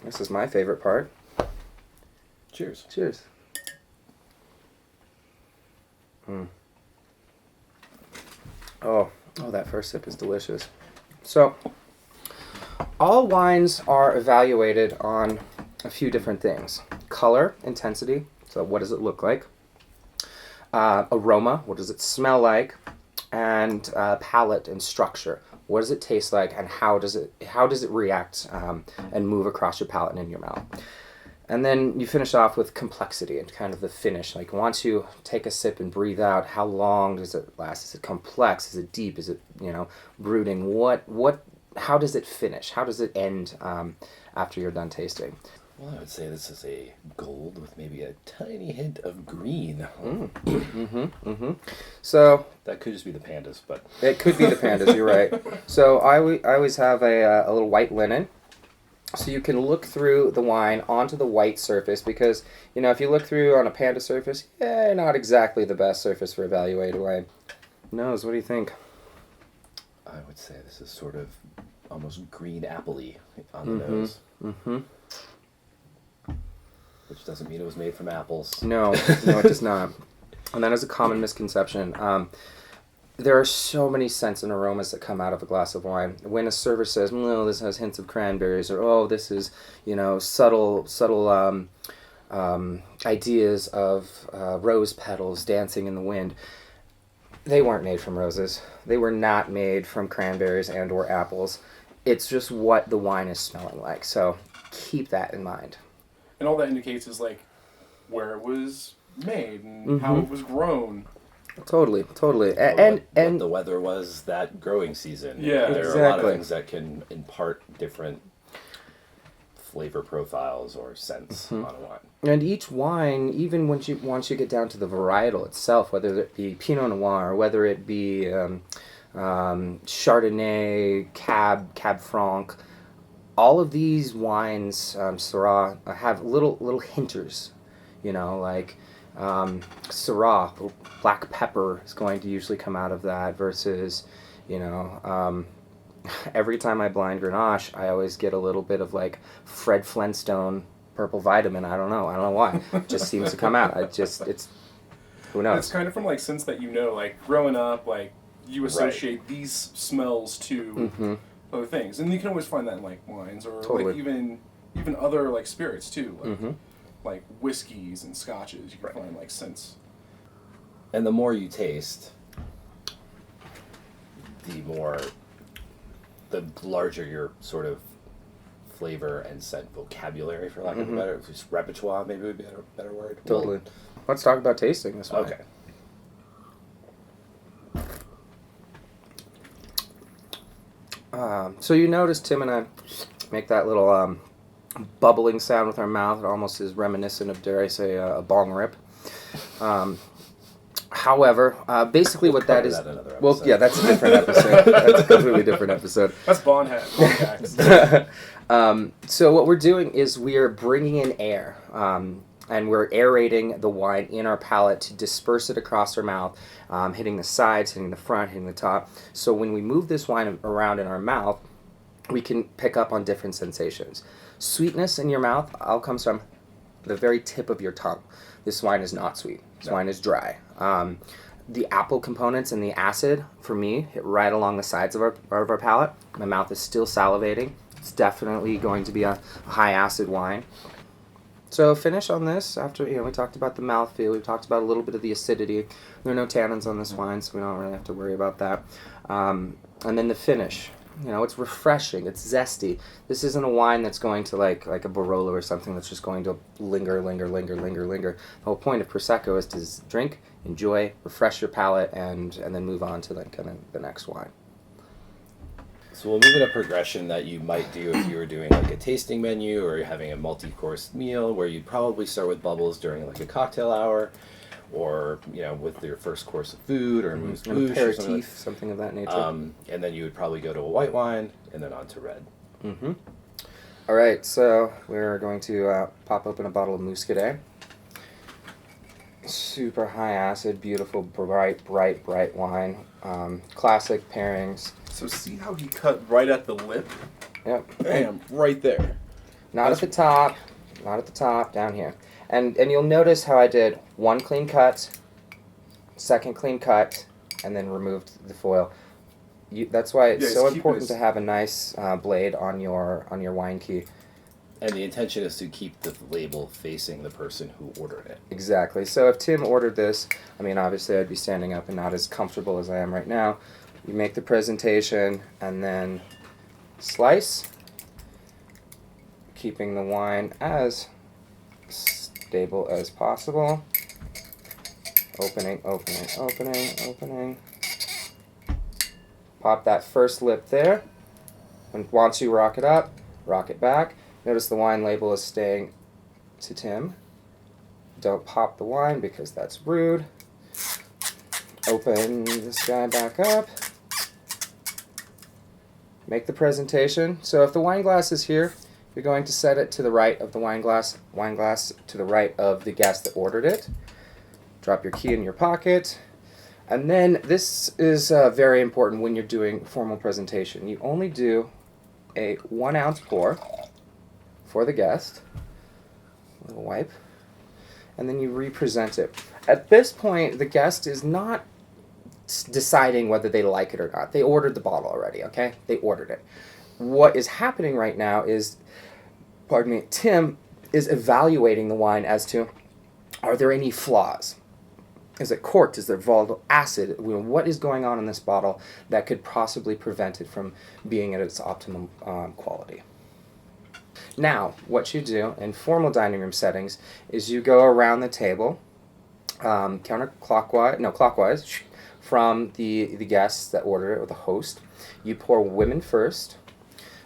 This is my favorite part. Cheers. Cheers. Oh, that first sip is delicious. So, all wines are evaluated on a few different things. Color, intensity, so what does it look like? Aroma, what does it smell like? And palate and structure. What does it taste like, and how does it react and move across your palate and in your mouth? And then you finish off with complexity and kind of the finish. Like once you take a sip and breathe out, how long does it last? Is it complex? Is it deep? Is it brooding? How does it finish? How does it end after you're done tasting? Well, I would say this is a gold with maybe a tiny hint of green. So that could just be the pandas, but it could be the pandas. You're right. So I always have a little white linen, so you can look through the wine onto the white surface, because if you look through on a panda surface, not exactly the best surface for evaluating wine. Nose, what do you think? I would say this is sort of almost green apple-y on the nose. Which doesn't mean it was made from apples. No, it does not. And that is a common misconception. There are so many scents and aromas that come out of a glass of wine. When a server says, this has hints of cranberries, or this is, subtle ideas of rose petals dancing in the wind, they weren't made from roses. They were not made from cranberries and or apples. It's just what the wine is smelling like. So keep that in mind. And all that indicates is like where it was made and how it was grown. Totally. And what the weather was that growing season. Yeah, there are a lot of things that can impart different flavor profiles or scents on a wine. And each wine, even once you get down to the varietal itself, whether it be Pinot Noir, or whether it be Chardonnay, Cab Franc, all of these wines, Syrah, have little hinters, like Syrah, black pepper is going to usually come out of that versus, every time I blind Grenache, I always get a little bit of like Fred Flintstone purple vitamin. I don't know why. It just seems to come out. Who knows? It's kind of from like scents that like growing up, like you associate these smells to other things, and you can always find that in like wines or like even other like spirits too, like like whiskeys and scotches. You can find like scents. And the more you taste, the larger your sort of flavor and scent vocabulary, for lack of a better, repertoire maybe would be a better word. Totally. Let's talk about tasting this wine. Okay. So you notice Tim and I make that little bubbling sound with our mouth. It almost is reminiscent of, dare I say, a bong rip. However, basically what that is... Well, yeah, that's a different episode. That's a completely different episode. That's bong hacks. So what we're doing is we are bringing in air, and we're aerating the wine in our palate to disperse it across our mouth, hitting the sides, hitting the front, hitting the top. So when we move this wine around in our mouth, we can pick up on different sensations. Sweetness in your mouth all comes from the very tip of your tongue. This wine is not sweet. This wine is dry. The apple components and the acid, for me, hit right along the sides of our palate. My mouth is still salivating. It's definitely going to be a high acid wine. So finish on this after, we talked about the mouthfeel. We talked about a little bit of the acidity. There are no tannins on this wine, so we don't really have to worry about that. And then the finish. It's refreshing. It's zesty. This isn't a wine that's going to like a Barolo or something that's just going to linger. The whole point of Prosecco is to drink, enjoy, refresh your palate, and then move on to the next wine. So we'll move in a progression that you might do if you were doing like a tasting menu or you're having a multi-course meal, where you'd probably start with bubbles during like a cocktail hour, or with your first course of food or an aperitif, something of that nature. And then you would probably go to a white wine and then on to red. All right, so we're going to pop open a bottle of Muscadet. Super high acid, beautiful, bright wine. Classic pairings. So see how he cut right at the lip? Yep. Bam, right there. Not at the top. Not at the top. Down here. And you'll notice how I did one clean cut, second clean cut, and then removed the foil. That's why it's so important to have a nice blade on your wine key. And the intention is to keep the label facing the person who ordered it. Exactly. So if Tim ordered this, I mean, obviously I'd be standing up and not as comfortable as I am right now. You make the presentation and then slice, keeping the wine as stable as possible. Opening, opening, opening, opening. Pop that first lip there. And once you rock it up, rock it back. Notice the wine label is staying to Tim. Don't pop the wine because that's rude. Open this guy back up. Make the presentation. So if the wine glass is here, you're going to set it to the right of the wine glass to the right of the guest that ordered it. Drop your key in your pocket. And then this is very important when you're doing formal presentation. You only do a 1 ounce pour for the guest. A little wipe. And then you represent it. At this point, the guest is not deciding whether they like it or not. They ordered the bottle already, okay? They ordered it. What is happening right now is, Tim is evaluating the wine as to, are there any flaws? Is it corked? Is there volatile acid? What is going on in this bottle that could possibly prevent it from being at its optimum quality? Now, what you do in formal dining room settings is you go around the table, clockwise, from the guests that order it, or the host. You pour women first.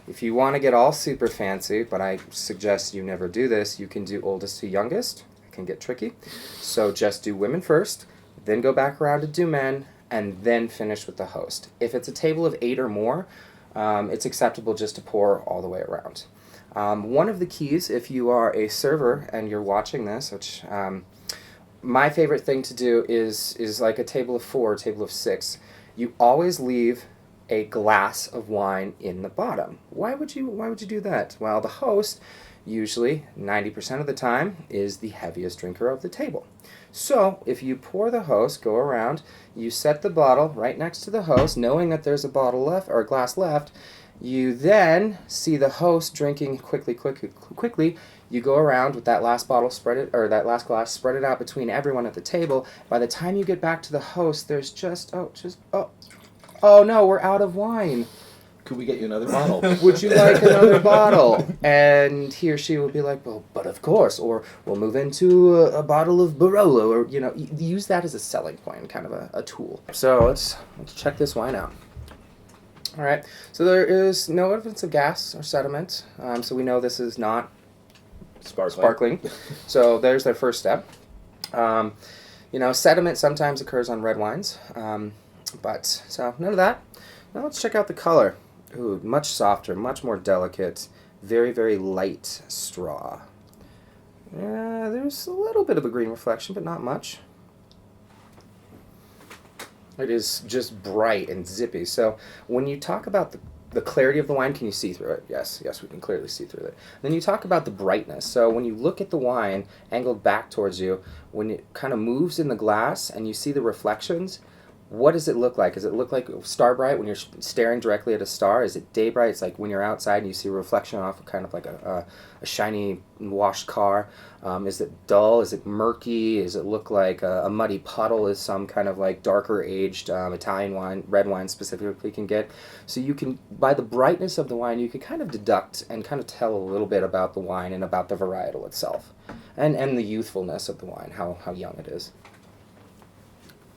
If you want to get all super fancy, but I suggest you never do this, you can do oldest to youngest. It can get tricky. So just do women first, then go back around to do men, and then finish with the host. If it's a table of 8 or more, it's acceptable just to pour all the way around. One of the keys, if you are a server and you're watching this, which my favorite thing to do is like a table of 4, table of 6. You always leave a glass of wine in the bottom. Why would you do that? Well, the host, usually 90% of the time, is the heaviest drinker of the table. So if you pour the host, go around, you set the bottle right next to the host, knowing that there's a bottle left or a glass left. You then see the host drinking quickly. You go around with that last bottle, that last glass, spread it out between everyone at the table. By the time you get back to the host, there's oh no, we're out of wine. Could we get you another bottle? Would you like another bottle? And he or she will be like, well, but of course. Or we'll move into a bottle of Barolo, or use that as a selling point, kind of a tool. So let's check this wine out. All right, so there is no evidence of gas or sediment, so we know this is not sparkling. So there's their first step. Sediment sometimes occurs on red wines, so none of that. Now let's check out the color. Ooh, much softer, much more delicate, very, very light straw. Yeah, there's a little bit of a green reflection, but not much. It is just bright and zippy. So when you talk about the clarity of the wine, can you see through it? Yes, we can clearly see through it. Then you talk about the brightness. So when you look at the wine angled back towards you, when it kind of moves in the glass and you see the reflections, what does it look like? Does it look like star bright when you're staring directly at a star? Is it day bright? It's like when you're outside and you see a reflection off of kind of like a shiny washed car. Is it dull? Is it murky? Does it look like a muddy puddle? Is some kind of like darker aged Italian wine, red wine specifically, can get? So you can, by the brightness of the wine, you can kind of deduct and kind of tell a little bit about the wine and about the varietal itself, and the youthfulness of the wine, how young it is.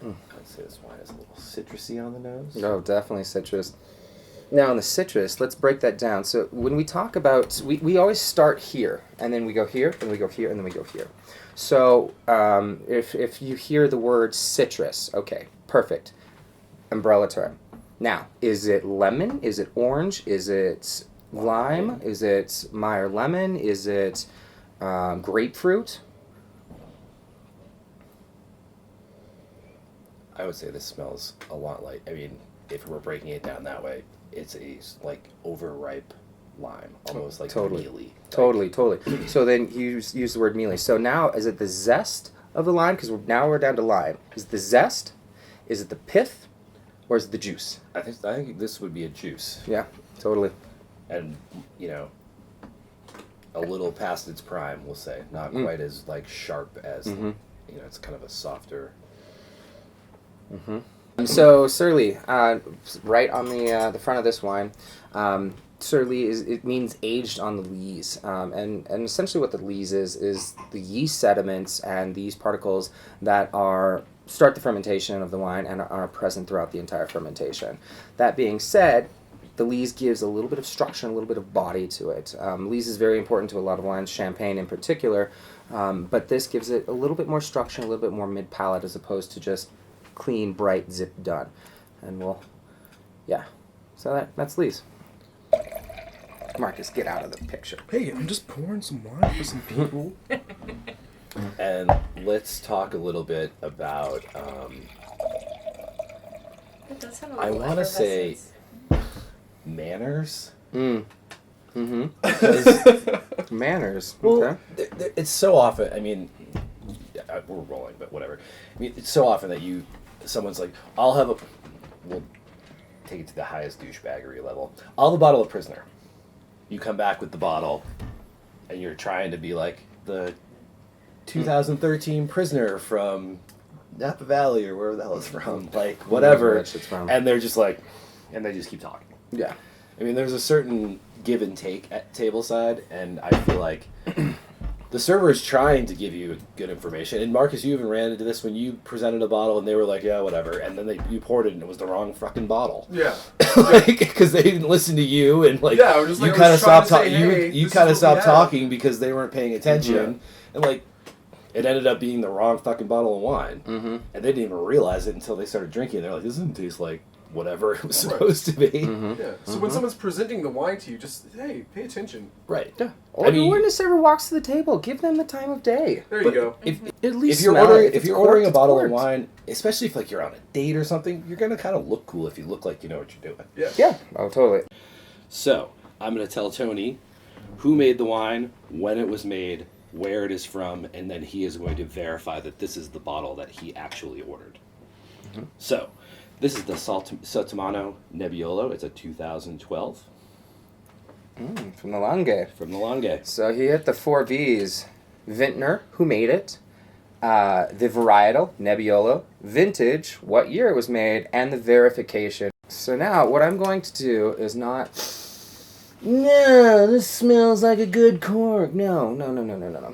I'd say this wine is a little citrusy on the nose. Oh, definitely citrus. Now, in the citrus, let's break that down. So when we talk about, we always start here, and then we go here, and we go here, and then we go here. So if you hear the word citrus, okay, perfect. Umbrella term. Now, is it lemon? Is it orange? Is it lime? Is it Meyer lemon? Is it grapefruit? I would say this smells a lot like, if we're breaking it down that way, it's a overripe lime, almost like Totally. mealy. Totally. So then you use the word mealy. So now, is it the zest of the lime? Because now we're down to lime. Is it the zest? Is it the pith? Or is it the juice? I think this would be a juice. Yeah, totally. And, a little past its prime, we'll say. Not quite as, like, sharp as, it's kind of a softer... So surly, right on the front of this wine, surly it means aged on the lees, and essentially what the lees is the yeast sediments and these particles that start the fermentation of the wine and are present throughout the entire fermentation. That being said, the lees gives a little bit of structure and a little bit of body to it. Lees is very important to a lot of wines, champagne in particular, but this gives it a little bit more structure, a little bit more mid-palate as opposed to just clean, bright, zip done. And so that's lees. Marcus, get out of the picture. Hey, I'm just pouring some wine for some people. And let's talk a little bit about, It does have a I little want to say effervescence. manners. Manners. Well, Okay. it's so often, we're rolling, but whatever. It's so often that someone's like, we'll take it to the highest douchebaggery level. I'll have a bottle of Prisoner. You come back with the bottle, and you're trying to be like the 2013 Prisoner from Napa Valley or wherever the hell it's from, like whatever. It's from. And they're just like, and they just keep talking. Yeah. There's a certain give and take at tableside, and I feel like the server is trying to give you good information. And Marcus, you even ran into this when you presented a bottle, and they were like, "Yeah, whatever," and then you poured it, and it was the wrong fucking bottle. Yeah. Because they didn't listen to you, and like Yeah, I was just you like, kind I of was trying stopped to say, talking. hey, You this kind of is what we stopped have. talking because they weren't paying attention, and like it ended up being the wrong fucking bottle of wine, and they didn't even realize it until they started drinking. They're like, "This doesn't taste like whatever it was supposed to be." Yeah. So when someone's presenting the wine to you, just hey, pay attention. Right. Yeah. Or when the server walks to the table, give them the time of day. There you go. At least If you're smell ordering, it. if it's you're corked, ordering a it's bottle of corked. wine, especially if like you're on a date or something, you're gonna kind of look cool if you look like you know what you're doing. Yeah. Yeah. Oh, totally. So I'm gonna tell Tony who made the wine, when it was made, where it is from, and then he is going to verify that this is the bottle that he actually ordered. So this is the Sottomano Nebbiolo. It's a 2012 From the Langhe. from the Langhe. So he hit the 4 V's. Vintner, who made it, the varietal, Nebbiolo, vintage, what year it was made, and the verification. So now what I'm going to do is not, no, this smells like a good cork. No.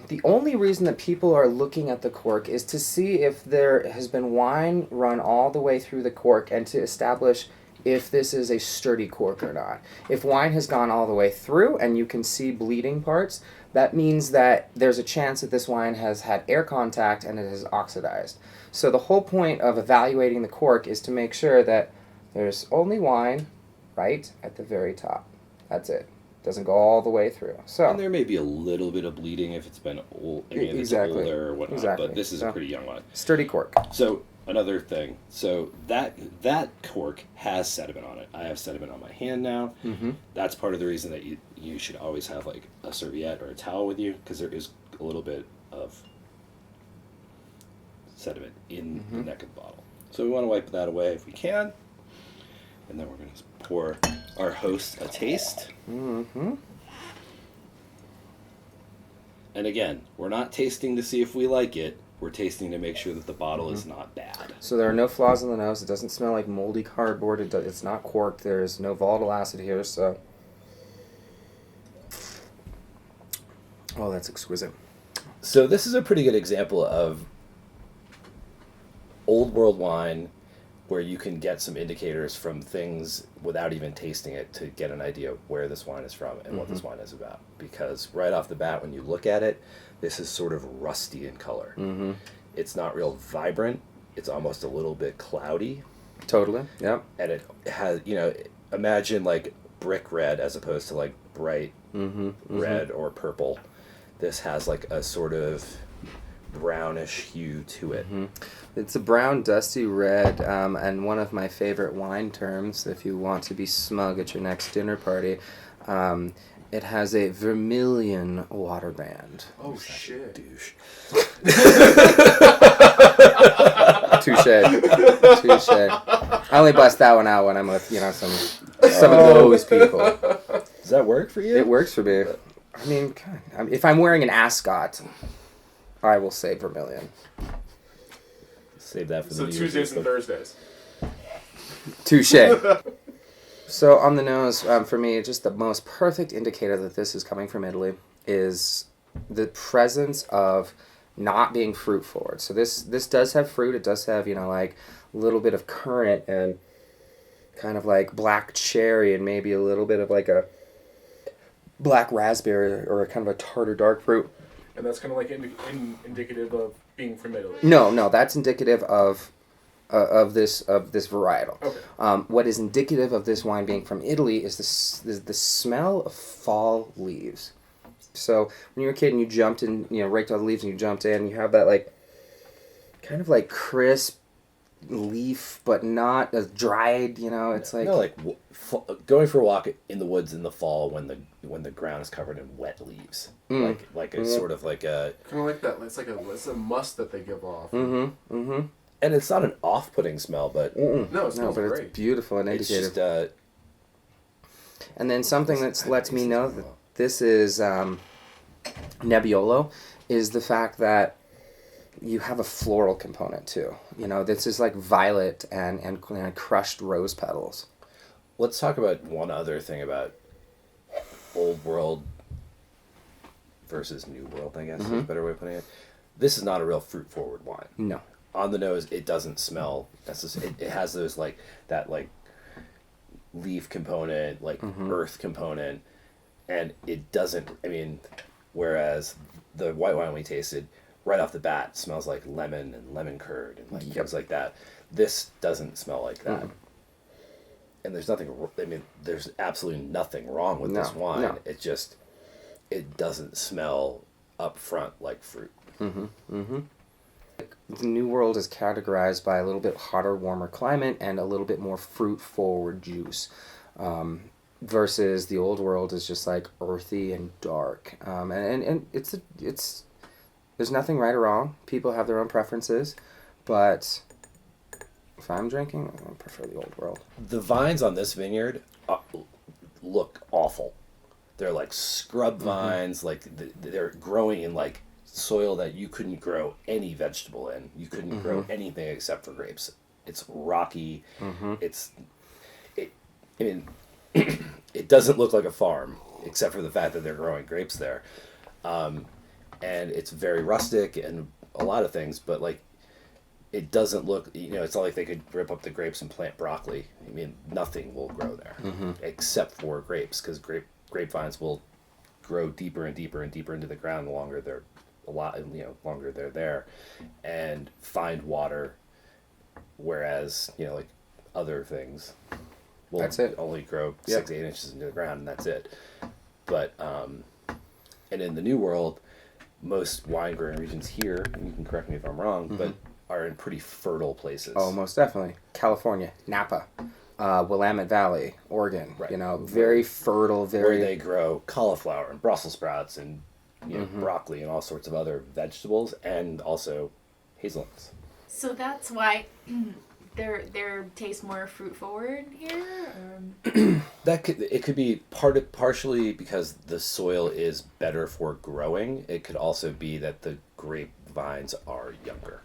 The only reason that people are looking at the cork is to see if there has been wine run all the way through the cork and to establish if this is a sturdy cork or not. If wine has gone all the way through and you can see bleeding parts, that means that there's a chance that this wine has had air contact and it has oxidized. So the whole point of evaluating the cork is to make sure that there's only wine right at the very top. That's it. Doesn't go all the way through. So And there may be a little bit of bleeding if it's been old, if Exactly. it's older or whatnot, Exactly. but this is So- a pretty young one. sturdy cork. So another thing, so that cork has sediment on it. I have sediment on my hand now. That's part of the reason that you should always have like a serviette or a towel with you, because there is a little bit of sediment in the neck of the bottle. So we want to wipe that away if we can, and then we're going to pour our host a taste. And again, we're not tasting to see if we like it. We're tasting to make sure that the bottle is not bad. So there are no flaws in the nose. It doesn't smell like moldy cardboard. It's not corked. There's no volatile acid here. So, oh, that's exquisite. So this is a pretty good example of old world wine where you can get some indicators from things without even tasting it to get an idea of where this wine is from and what this wine is about. Because right off the bat, when you look at it, this is sort of rusty in color. It's not real vibrant. It's almost a little bit cloudy. Totally. Yep. And it has, imagine like brick red as opposed to like bright red or purple. This has like a sort of brownish hue to it. It's a brown, dusty red, and one of my favorite wine terms, if you want to be smug at your next dinner party, It has a vermilion water band. Oh shit. Douche. Touche. I only bust that one out when I'm with, some of those people. Does that work for you? It works for me. I mean, God, if I'm wearing an ascot, I will say vermilion. Save that for the So New Year's Tuesdays Eve. and Thursdays. Touche. So on the nose, for me, just the most perfect indicator that this is coming from Italy is the presence of not being fruit forward. So this does have fruit. It does have, like a little bit of currant and kind of like black cherry and maybe a little bit of like a black raspberry or a kind of a tart or dark fruit. And that's kind of like indicative of being from Italy. No, that's indicative of this varietal. Okay. What is indicative of this wine being from Italy is the smell of fall leaves. So when you were a kid and you jumped in, raked all the leaves and you jumped in, you have that like kind of like crisp leaf, but not as dried. It's like going for a walk in the woods in the fall when the ground is covered in wet leaves, like a sort of like a kind of like that. It's a must that they give off. Mm-hmm. And it's not an off-putting smell, but No, it smells great. It's beautiful and it's indicative. just And then something that lets me know that this is Nebbiolo is the fact that you have a floral component too. This is like violet and crushed rose petals. Let's talk about one other thing about Old World versus New World, I guess is a better way of putting it. This is not a real fruit-forward wine. No. On the nose, it doesn't smell necessarily. It has those that leaf component, earth component, and it doesn't. I mean, whereas the white wine we tasted right off the bat smells like lemon and lemon curd and things like that. This doesn't smell like that. And there's nothing. I mean, there's absolutely nothing wrong with this wine. No. It doesn't smell up front like fruit. The New World is categorized by a little bit hotter, warmer climate and a little bit more fruit-forward juice, versus the Old World is just like earthy and dark. And it's there's nothing right or wrong. People have their own preferences, but if I'm drinking, I prefer the Old World. The vines on this vineyard look awful. They're like scrub vines, they're growing in soil that you couldn't grow any vegetable in. You couldn't grow anything except for grapes. It's rocky. It doesn't look like a farm, except for the fact that they're growing grapes there. And it's very rustic and a lot of things, but it doesn't look, it's not like they could rip up the grapes and plant broccoli. I mean, nothing will grow there except for grapes, because grapevines will grow deeper and deeper and deeper into the ground the longer they're longer they're there, and find water, whereas other things will That's it. only grow 6 to 8 inches into the ground, and that's it. But and in the New World, most wine growing regions here, and you can correct me if I'm wrong, but are in pretty fertile places. Oh, most definitely. California, Napa, Willamette Valley, Oregon. Right. Very fertile, where they grow cauliflower and Brussels sprouts and broccoli and all sorts of other vegetables, and also hazelnuts. So that's why their taste more fruit forward here. Or? It could be partially because the soil is better for growing. It could also be that the grape vines are younger.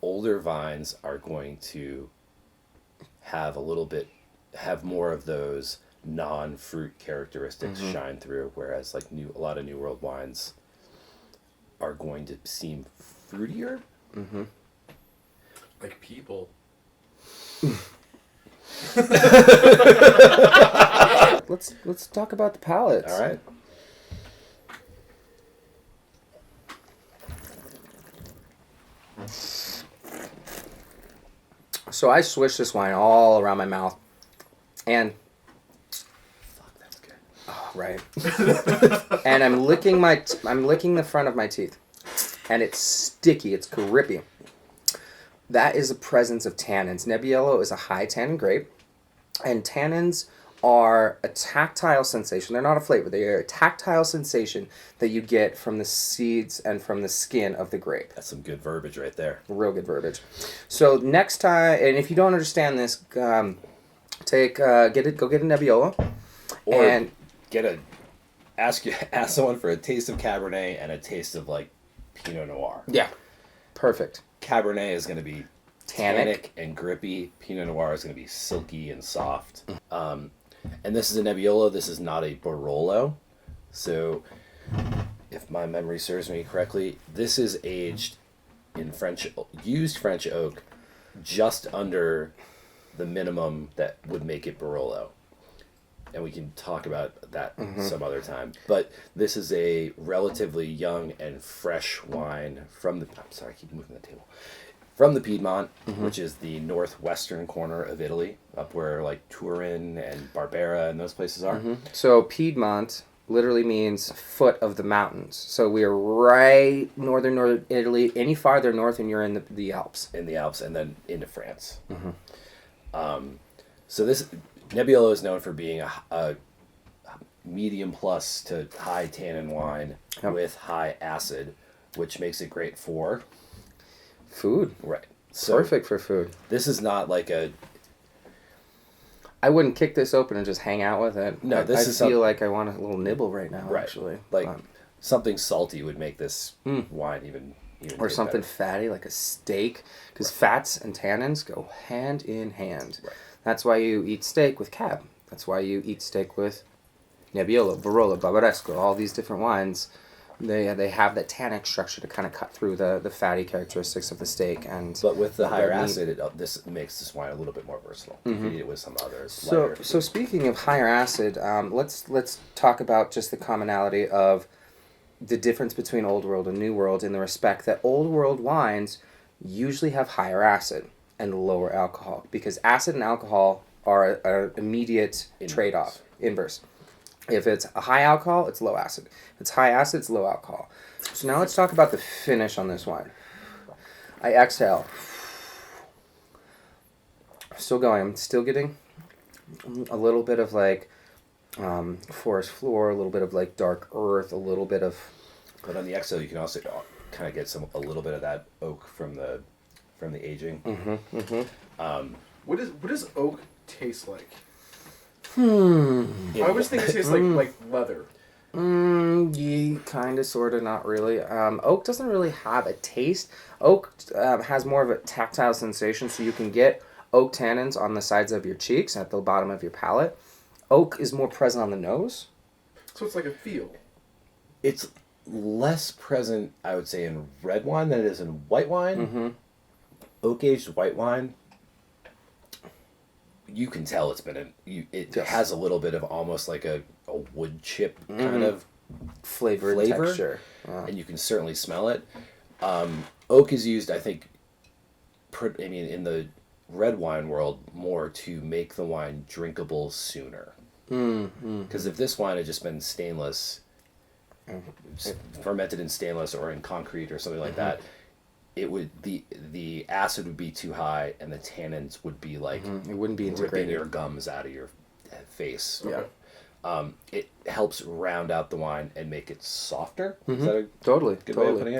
Older vines are going to have more of those non-fruit characteristics shine through, whereas a lot of New World wines are going to seem fruitier. Like people. Let's talk about the palates. All right. So I swish this wine all around my mouth, and That's good. oh, right, and I'm licking the front of my teeth, and it's sticky, it's grippy. That is a presence of tannins. Nebbiolo is a high tannin grape, and tannins are a tactile sensation. They're not a flavor. They are a tactile sensation that you get from the seeds and from the skin of the grape. That's some good verbiage right there. Real good verbiage. So next time, and if you don't understand this, go get a Nebbiolo, Or and ask someone for a taste of Cabernet and a taste of like Pinot Noir. yeah, perfect. Cabernet is going to be Tannic and grippy. Pinot Noir is going to be silky and soft. And this is a Nebbiolo. This is not a Barolo. So, if my memory serves me correctly, this is aged in used French oak, just under the minimum that would make it Barolo. And we can talk about that some other time. But this is a relatively young and fresh wine from the... I'm sorry, I keep moving the table. From the Piedmont, which is the northwestern corner of Italy, up where like Turin and Barbera and those places are. So Piedmont literally means foot of the mountains. So we are right northern Italy. Any farther north and you're in the Alps. In the Alps and then into France. So this Nebbiolo is known for being a medium plus to high tannin wine with high acid, which makes it great for... food. Right. So Perfect for food. this is not like a... I wouldn't kick this open and just hang out with it. No, I feel like I want a little nibble right now, Right. actually. Like something salty would make this wine even Or taste something better. fatty, like a steak. Because fats and tannins go hand in hand. Right. That's why you eat steak with Cab. That's why you eat steak with Nebbiolo, Barolo, Barbaresco, all these different wines. They have that tannic structure to kind of cut through the fatty characteristics of the steak. But with the higher meat. acid, this makes this wine a little bit more versatile. You can eat it with some others. So speaking of higher acid, let's talk about just the commonality of the difference between Old World and New World in the respect that Old World wines usually have higher acid and lower alcohol, because acid and alcohol are an immediate trade-off, inverse. If it's a high alcohol, it's low acid. If it's high acid, it's low alcohol. So now let's talk about the finish on this wine. I exhale. Still going. I'm still getting a little bit of like forest floor, a little bit of like dark earth, a little bit of... But on the exhale, you can also kind of get a little bit of that oak from the aging. What does oak taste like? Yeah. I always think it tastes like leather. Yeah, kind of, sort of, not really. Oak doesn't really have a taste. Oak has more of a tactile sensation, so you can get oak tannins on the sides of your cheeks, at the bottom of your palate. Oak is more present on the nose. So it's like a feel. It's less present, I would say, in red wine than it is in white wine. Oak-aged white wine, you can tell it's been it has a little bit of almost like a wood chip kind of Flavor. Texture. and you can certainly smell it. Oak is used, I think, in the red wine world more to make the wine drinkable sooner. Because if this wine had just been stainless, fermented in stainless or in concrete or something like that, it would the acid would be too high and the tannins would be like It wouldn't be ripping integrated. your gums out of your face. Yeah. It helps round out the wine and make it softer. Is that a Totally. good way of putting it?